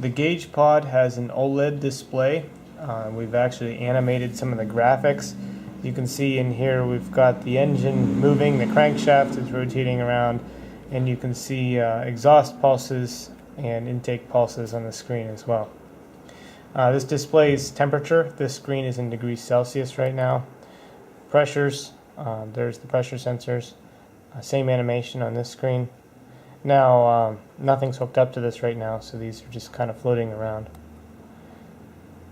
The gauge pod has an OLED display. We've actually animated some of the graphics. You can see in here we've got the engine moving, the crankshaft is rotating around, and you can see exhaust pulses and intake pulses on the screen as well. This displays temperature. This screen is in degrees Celsius right now. Pressures, there's the pressure sensors. Same animation on this screen. Now, nothing's hooked up to this right now, so these are just kind of floating around.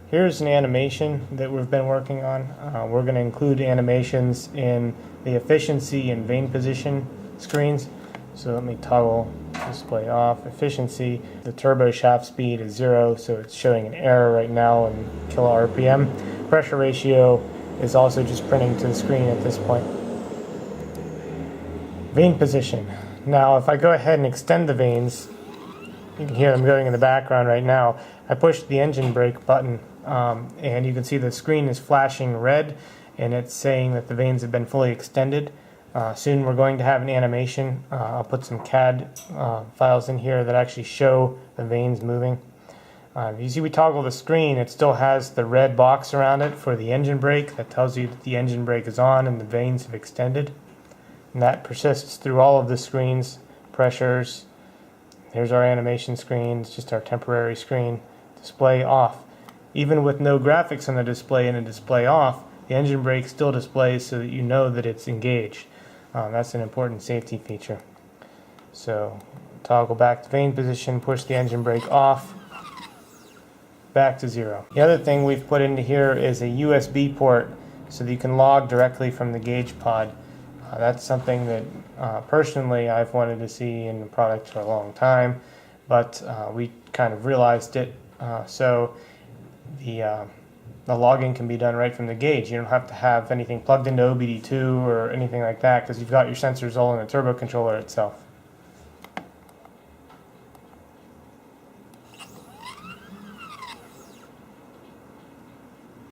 Here's an animation that we've been working on. We're going to include animations in the efficiency and vane position screens. So let me toggle display off. Efficiency, the turbo shaft speed is 0, so it's showing an error right now in kilo RPM. Pressure ratio is also just printing to the screen at this point. Vane position. Now if I go ahead and extend the vanes, you can hear them going in the background right now. I pushed the engine brake button and you can see the screen is flashing red and it's saying that the vanes have been fully extended. Soon we're going to have an animation. I'll put some CAD files in here that actually show the vanes moving. You see we toggle the screen, it still has the red box around it for the engine brake. That tells you that the engine brake is on and the vanes have extended. And that persists through all of the screens, pressures. Here's our animation screen, it's just our temporary screen. Display off. Even with no graphics on the display and a display off, the engine brake still displays so that you know that it's engaged. That's an important safety feature. So toggle back to vane position, push the engine brake off, back to 0. The other thing we've put into here is a USB port so that you can log directly from the gauge pod. That's something that personally I've wanted to see in the product for a long time, but we kind of realized it. So the logging can be done right from the gauge. You don't have to have anything plugged into OBD2 or anything like that because you've got your sensors all in the turbo controller itself.